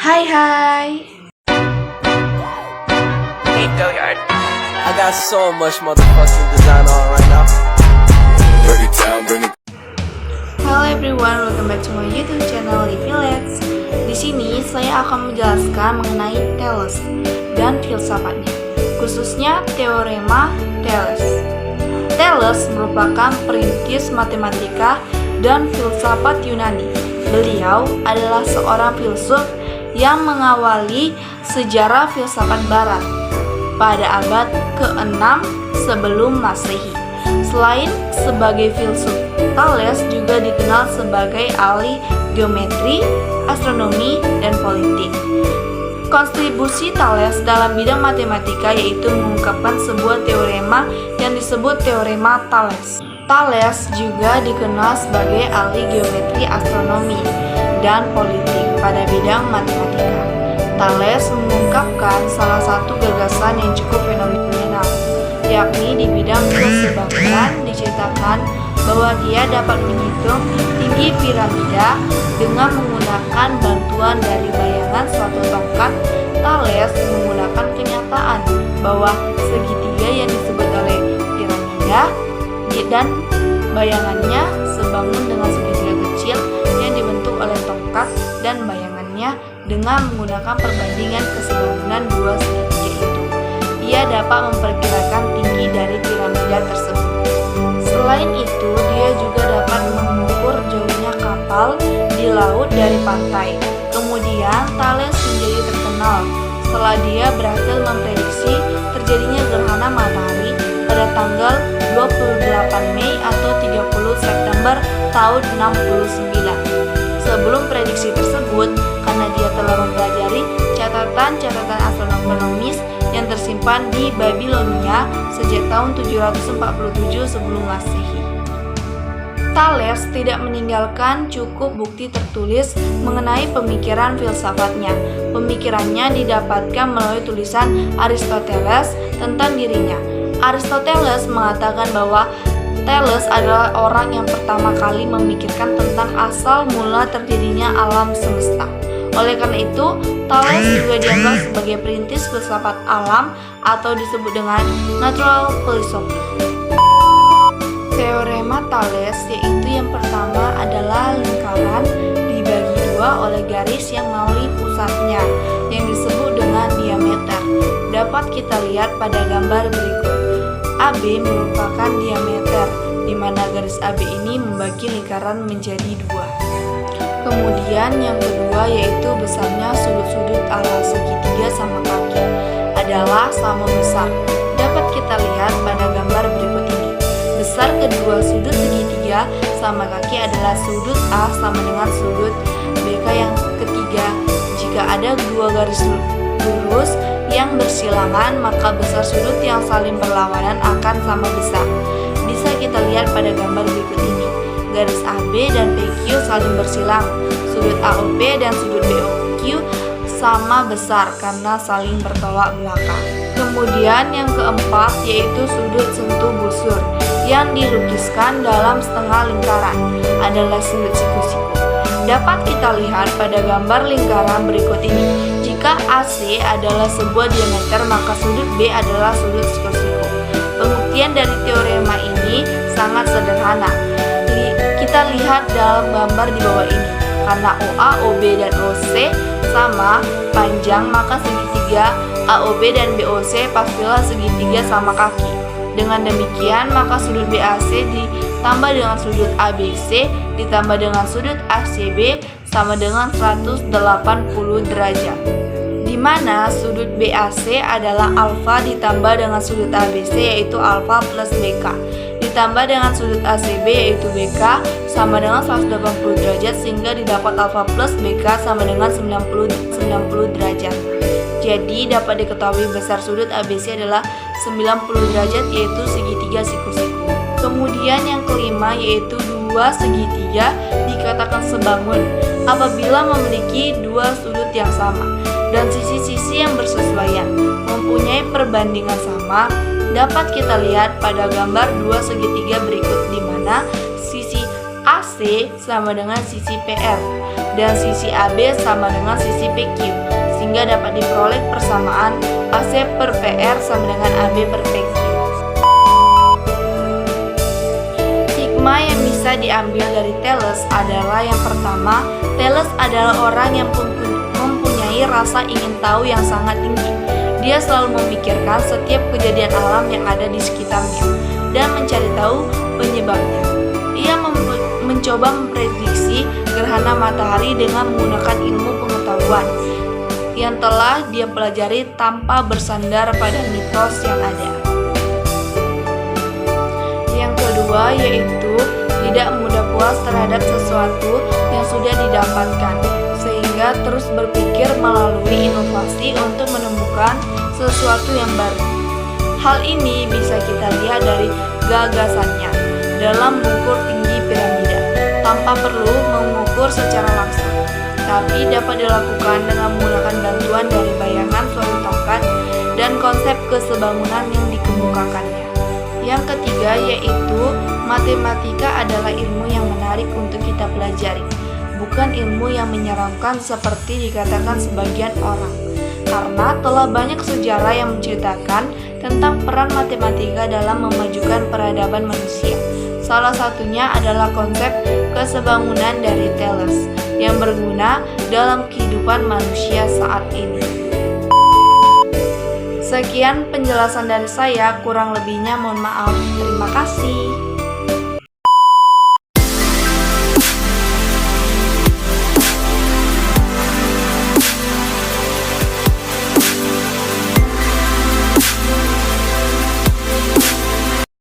Hai hai. Hey, go yard. I got so much motherfucking design on right now. Break it down, bring it. Hello everyone, welcome back to my YouTube channel Living Let's. Di sini saya akan menjelaskan mengenai Thales dan filsafatnya, khususnya teorema Thales. Thales merupakan perintis matematika dan filsafat Yunani. Beliau adalah seorang filsuf yang mengawali sejarah filsafat barat pada abad ke-6 sebelum Masehi. Selain sebagai filsuf, Thales juga dikenal sebagai ahli geometri, astronomi, dan politik. Kontribusi Thales dalam bidang matematika yaitu mengungkapkan sebuah teorema yang disebut teorema Thales. Thales juga dikenal sebagai ahli geometri, astronomi, dan politik pada bidang matematika. Thales mengungkapkan salah satu gagasan yang cukup fenomenal, yakni di bidang keseimbangan. Diceritakan bahwa dia dapat menghitung tinggi piramida dengan menggunakan bantuan dari bayangan suatu tongkat. Thales menggunakan kenyataan bahwa segitiga yang disebut oleh piramida dan bayangannya sebangun dengan segitiga kecil yang dibentuk oleh tongkat dan bayangannya dengan menggunakan perbandingan kesebangunan dua segitiga itu. Ia dapat memperkirakan tinggi dari piramida tersebut. Selain itu, dia juga dapat mengukur jauhnya kapal di laut dari pantai. Kemudian, Thales menjadi terkenal setelah dia berhasil memprediksi terjadinya gerhana matahari pada tanggal 28 Mei atau 30 September tahun 69. Sebelum prediksi tersebut, karena dia telah mempelajari catatan-catatan astronomis yang tersimpan di Babilonia sejak tahun 747 sebelum Masehi. Thales tidak meninggalkan cukup bukti tertulis mengenai pemikiran filsafatnya. Pemikirannya didapatkan melalui tulisan Aristoteles tentang dirinya. Aristoteles mengatakan bahwa Thales adalah orang yang pertama kali memikirkan tentang asal mula terjadinya alam semesta. Oleh karena itu, Thales juga dianggap sebagai perintis filsafat alam atau disebut dengan natural philosophy. Teorema Thales yaitu yang pertama adalah lingkaran dibagi dua oleh garis yang melalui pusatnya yang disebut dengan diameter. Dapat kita lihat pada gambar berikut. AB merupakan diameter, di mana garis AB ini membagi lingkaran menjadi dua. Kemudian yang kedua yaitu besarnya sudut-sudut ala segitiga sama kaki adalah sama besar. Dapat kita lihat pada gambar berikut ini. Besar kedua sudut segitiga sama kaki adalah sudut A sama dengan sudut BK yang ketiga. Jika ada dua garis lurus yang bersilangan, maka besar sudut yang saling berlawanan akan sama besar. Bisa kita lihat pada gambar berikut ini. Garis AB dan PQ saling bersilang. Sudut AOP dan sudut BOQ sama besar karena saling bertolak belakang. Kemudian yang keempat yaitu sudut sentuh busur yang dilukiskan dalam setengah lingkaran adalah sudut siku-siku. Dapat kita lihat pada gambar lingkaran berikut ini. Jika AC adalah sebuah diameter, maka sudut B adalah sudut siku-siku. Pembuktian dari teorema ini sangat sederhana. Kita lihat dalam gambar di bawah ini. Karena OA, OB, dan OC sama panjang, maka segitiga AOB dan BOC pastilah segitiga sama kaki. Dengan demikian, maka sudut BAC ditambah dengan sudut ABC ditambah dengan sudut ACB sama dengan 180 derajat. Di mana sudut BAC adalah alfa ditambah dengan sudut ABC yaitu alfa plus BK ditambah dengan sudut ACB yaitu BK sama dengan 180 derajat sehingga didapat alfa plus BK sama dengan 90 derajat. Jadi dapat diketahui besar sudut ABC adalah 90 derajat yaitu segitiga siku-siku. Kemudian yang kelima yaitu dua segitiga dikatakan sebangun apabila memiliki dua sudut yang sama dan sisi-sisi yang bersesuaian mempunyai perbandingan sama. Dapat kita lihat pada gambar dua segitiga berikut di mana sisi AC AC sama dengan sisi PR dan sisi AB sama dengan sisi PQ, sehingga dapat diperoleh persamaan AC per PR sama dengan AB per PQ. Hikmah yang bisa diambil dari Thales adalah yang pertama, Thales adalah orang yang mempunyai rasa ingin tahu yang sangat tinggi. Dia selalu memikirkan setiap kejadian alam yang ada di sekitarnya dan mencari tahu penyebabnya. Ia mencoba memprediksi gerhana matahari dengan menggunakan ilmu pengetahuan yang telah dia pelajari tanpa bersandar pada mitos yang ada. Yang kedua yaitu tidak mudah puas terhadap sesuatu yang sudah didapatkan, sehingga terus berpikir melalui inovasi untuk menemukan sesuatu yang baru. Hal ini bisa kita lihat dari gagasannya dalam mengukur tinggi piramida tanpa perlu mengukur secara langsung, tapi dapat dilakukan dengan menggunakan bantuan dari bayangan suatu tongkat dan konsep kesebangunan yang dikemukakannya. Yang ketiga yaitu matematika adalah ilmu yang menarik untuk kita pelajari, bukan ilmu yang menyeramkan seperti dikatakan sebagian orang, karena telah banyak sejarah yang menceritakan tentang peran matematika dalam memajukan peradaban manusia. Salah satunya adalah konsep kesebangunan dari Thales yang berguna dalam kehidupan manusia saat ini. Sekian penjelasan dari saya, kurang lebihnya mohon maaf. Terima kasih.